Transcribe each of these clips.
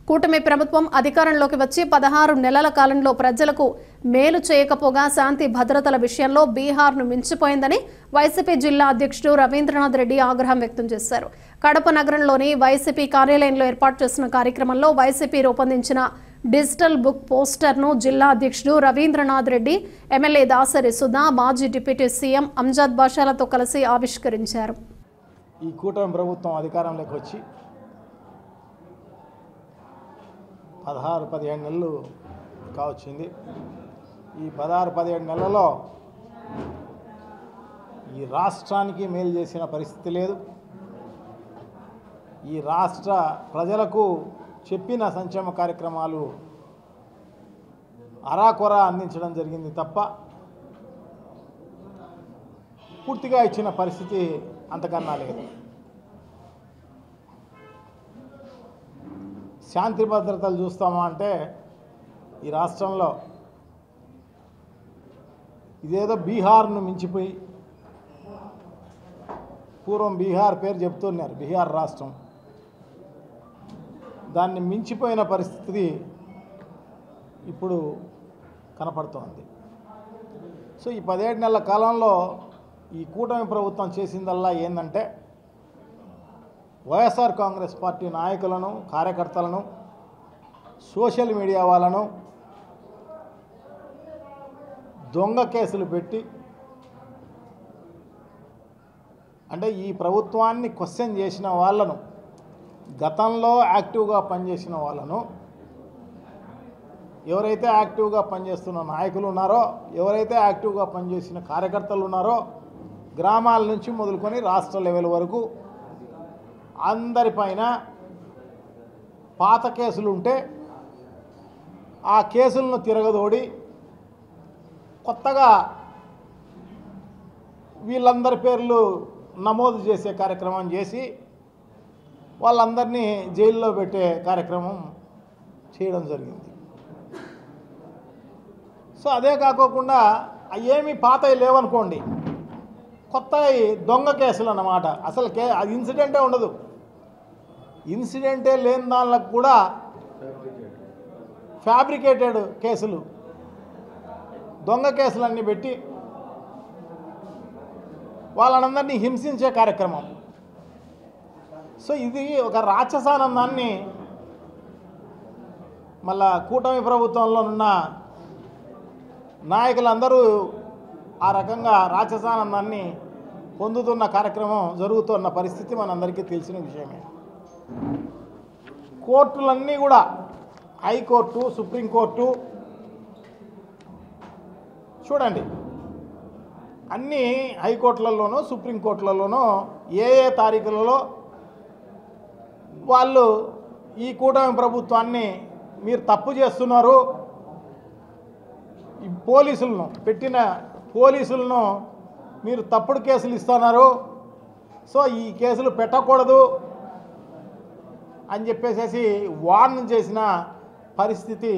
కూటమి ప్రభుత్వం అధికారంలోకి వచ్చి 16 నెలల కాలంలో ప్రజలకు మేలు చేయకపోగా శాంతి భద్రతల విషయంలో బీహార్ను మించిపోయిందని వైసీపీ జిల్లా అధ్యక్షుడు రవీంద్రనాథ్ రెడ్డి ఆగ్రహం వ్యక్తం చేశారు. కడప నగరంలోని వైసీపీ కార్యాలయంలో ఏర్పాటు చేసిన కార్యక్రమంలో వైసీపీ రూపొందించిన డిజిటల్ బుక్ పోస్టర్ను జిల్లా అధ్యక్షుడు రవీంద్రనాథ్ రెడ్డి, ఎమ్మెల్యే దాసరి సుధా, మాజీ డిప్యూటీ సీఎం అంజద్ బాషాలతో కలిసి ఆవిష్కరించారు. ఈ కూటమి ప్రభుత్వం అధికారంలోకి వచ్చి 16-17 నెలలు కావచ్చింది. ఈ 16-17 నెలల్లో ఈ రాష్ట్రానికి మేలు చేసిన పరిస్థితి లేదు. ఈ రాష్ట్ర ప్రజలకు చెప్పిన సంక్షేమ కార్యక్రమాలు అరాకొర అందించడం జరిగింది తప్ప పూర్తిగా ఇచ్చిన పరిస్థితి అంతకన్నా లేదు. శాంతి భద్రతలు చూస్తామా అంటే ఈ రాష్ట్రంలో ఇదేదో బీహార్ను మించిపోయి, పూర్వం బీహార్ పేరు చెప్తున్నారు, బీహార్ రాష్ట్రం, దాన్ని మించిపోయిన పరిస్థితి ఇప్పుడు కనపడుతోంది. సో ఈ 17 నెలల కాలంలో ఈ కూటమి ప్రభుత్వం చేసిందల్లా ఏంటంటే వైఎస్ఆర్ కాంగ్రెస్ పార్టీ నాయకులను, కార్యకర్తలను, సోషల్ మీడియా వాళ్ళను దొంగ కేసులు పెట్టి, అంటే ఈ ప్రభుత్వాన్ని క్వశ్చన్ చేసిన వాళ్ళను, గతంలో యాక్టివ్గా పనిచేసిన వాళ్ళను, ఎవరైతే యాక్టివ్గా పనిచేస్తున్న నాయకులు ఉన్నారో, ఎవరైతే యాక్టివ్గా పనిచేసిన కార్యకర్తలు ఉన్నారో, గ్రామాల నుంచి మొదలుకొని రాష్ట్ర లెవెల్ వరకు అందరిపైన పాత కేసులు ఉంటే ఆ కేసులను తిరగదోడి కొత్తగా వీళ్ళందరి పేర్లు నమోదు చేసే కార్యక్రమం చేసి వాళ్ళందరినీ జైల్లో పెట్టే కార్యక్రమం చేయడం జరిగింది. సో అదే కాకోకుండా ఏమీ పాతవి లేవనుకోండి, కొత్త దొంగ కేసులు అన్నమాట. అసలు అది ఇన్సిడెంటే ఉండదు. ఇన్సిడెంటే లేని దానిలకు కూడా ఫ్యాబ్రికేటెడ్ కేసులు, దొంగ కేసులన్నీ పెట్టి వాళ్ళనందరినీ హింసించే కార్యక్రమం. సో ఇది ఒక రాక్షసానందాన్ని మళ్ళా కూటమి ప్రభుత్వంలో ఉన్న నాయకులందరూ ఆ రకంగా రాక్షసానందాన్ని పొందుతున్న కార్యక్రమం జరుగుతున్న పరిస్థితి మనందరికీ తెలిసిన విషయమే. కోర్టులన్నీ కూడా, హైకోర్టు, సుప్రీంకోర్టు చూడండి, అన్ని హైకోర్టులలోనూ సుప్రీంకోర్టులలోనూ ఏ తారీఖులలో వాళ్ళు ఈ కూటమి ప్రభుత్వాన్ని మీరు తప్పు చేస్తున్నారు, ఈ పోలీసులను పెట్టిన పోలీసులను మీరు తప్పుడు కేసులు ఇస్తున్నారు, సో ఈ కేసులు పెట్టకూడదు అని చెప్పేసి వార్న్ చేసిన పరిస్థితి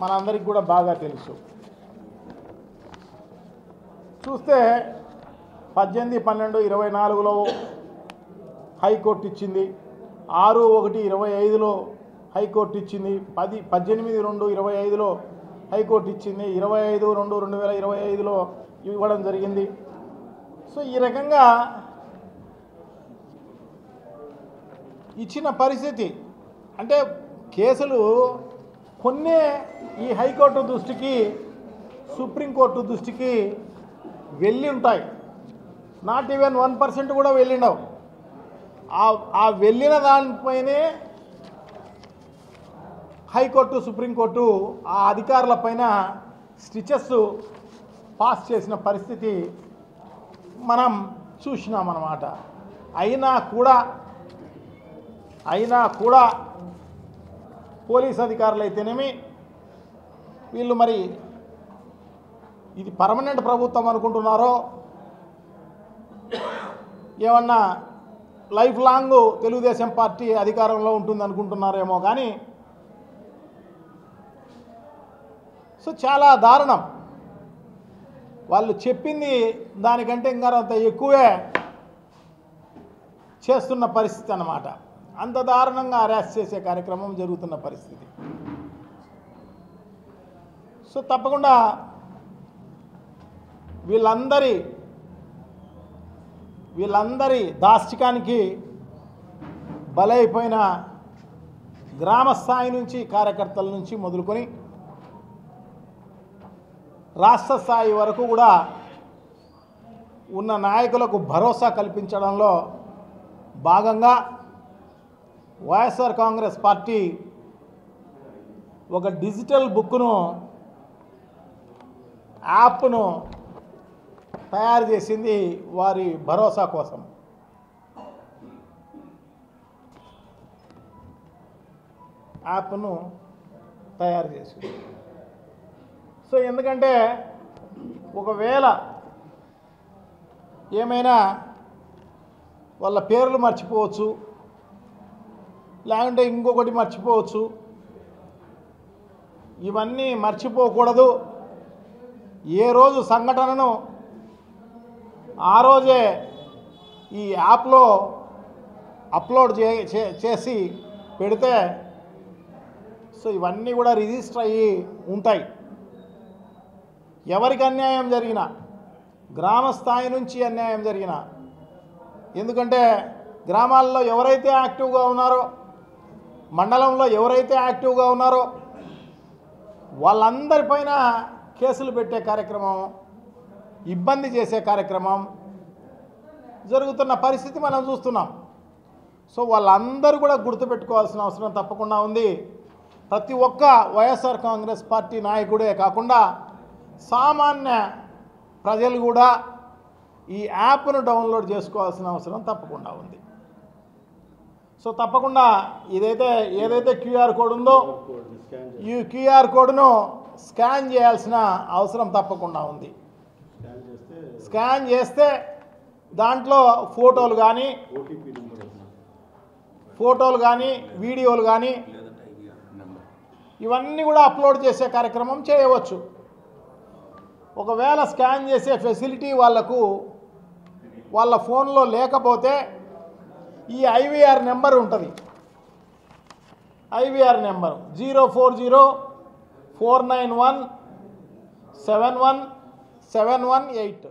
మనందరికీ కూడా బాగా తెలుసు. చూస్తే 18/12/24లో హైకోర్టు ఇచ్చింది, 6/1/25లో హైకోర్టు ఇచ్చింది, 18/2/25లో హైకోర్టు ఇచ్చింది, 25/2/2025లో ఇవ్వడం జరిగింది. సో ఈ రకంగా ఇచ్చిన పరిస్థితి అంటే కేసులు కొన్ని ఈ హైకోర్టు దృష్టికి, సుప్రీంకోర్టు దృష్టికి వెళ్ళి ఉంటాయి. నాట్ ఈవెన్ 1% కూడా వెళ్ళిండవు. ఆ వెళ్ళిన దానిపైనే హైకోర్టు, సుప్రీంకోర్టు ఆ అధికారుల పైన స్టిచెస్ పాస్ చేసిన పరిస్థితి మనం చూసినామన్నమాట. అయినా కూడా పోలీస్ అధికారులు అయితేనేమి, వీళ్ళు మరి ఇది పర్మనెంట్ ప్రభుత్వం అనుకుంటున్నారో, ఏమన్నా లైఫ్ లాంగ్ తెలుగుదేశం పార్టీ అధికారంలో ఉంటుంది అనుకుంటున్నారేమో కానీ, సో చాలా దారుణం. వాళ్ళు చెప్పింది దానికంటే ఇంకా అంత ఎక్కువే చేస్తున్న పరిస్థితి అన్నమాట. అంత దారుణంగా అరెస్ట్ చేసే కార్యక్రమం జరుగుతున్న పరిస్థితి. సో తప్పకుండా వీళ్ళందరి దాష్టికానికి బలైపోయిన గ్రామ స్థాయి నుంచి కార్యకర్తల నుంచి మొదలుకొని రాష్ట్ర స్థాయి వరకు కూడా ఉన్న నాయకులకు భరోసా కల్పించడంలో భాగంగా వైఎస్ఆర్ కాంగ్రెస్ పార్టీ ఒక డిజిటల్ బుక్ను యాప్ను తయారు చేసింది వారి భరోసా కోసం. యాప్ను తయారు చేసింది. సో ఎందుకంటే ఒకవేళ ఏమైనా వాళ్ళ పేర్లు మర్చిపోవచ్చు, లేకుంటే ఇంకొకటి మర్చిపోవచ్చు. ఇవన్నీ మర్చిపోకూడదు. ఏ రోజు సంఘటనను ఆ రోజే ఈ యాప్లో అప్లోడ్ చేసి పెడితే సో ఇవన్నీ కూడా రిజిస్టర్ అయ్యి ఉంటాయి. ఎవరికి అన్యాయం జరిగినా, గ్రామ స్థాయి నుంచి అన్యాయం జరిగినా, ఎందుకంటే గ్రామాల్లో ఎవరైతే యాక్టివ్గా ఉన్నారో, మండలంలో ఎవరైతే యాక్టివ్గా ఉన్నారో వాళ్ళందరిపైన కేసులు పెట్టే కార్యక్రమం, ఇబ్బంది చేసే కార్యక్రమం జరుగుతున్న పరిస్థితి మనం చూస్తున్నాం. సో వాళ్ళందరూ కూడా గుర్తుపెట్టుకోవాల్సిన అవసరం తప్పకుండా ఉంది. ప్రతి ఒక్క వైఎస్ఆర్ కాంగ్రెస్ పార్టీ నాయకుడే కాకుండా సామాన్య ప్రజలు కూడా ఈ యాప్ను డౌన్లోడ్ చేసుకోవాల్సిన అవసరం తప్పకుండా ఉంది. సో తప్పకుండా ఏదైతే క్యూఆర్ కోడ్ ఉందో ఈ క్యూఆర్ కోడ్ను స్కాన్ చేయాల్సిన అవసరం తప్పకుండా ఉంది. స్కాన్ చేస్తే దాంట్లో ఫోటోలు కానీ వీడియోలు కానీ ఇవన్నీ కూడా అప్లోడ్ చేసే కార్యక్రమం చేయవచ్చు. ఒకవేళ స్కాన్ చేసే ఫెసిలిటీ వాళ్ళ ఫోన్లో లేకపోతే ఈ ఐవీఆర్ నెంబర్ ఉంటుంది. IVR number 04049171718.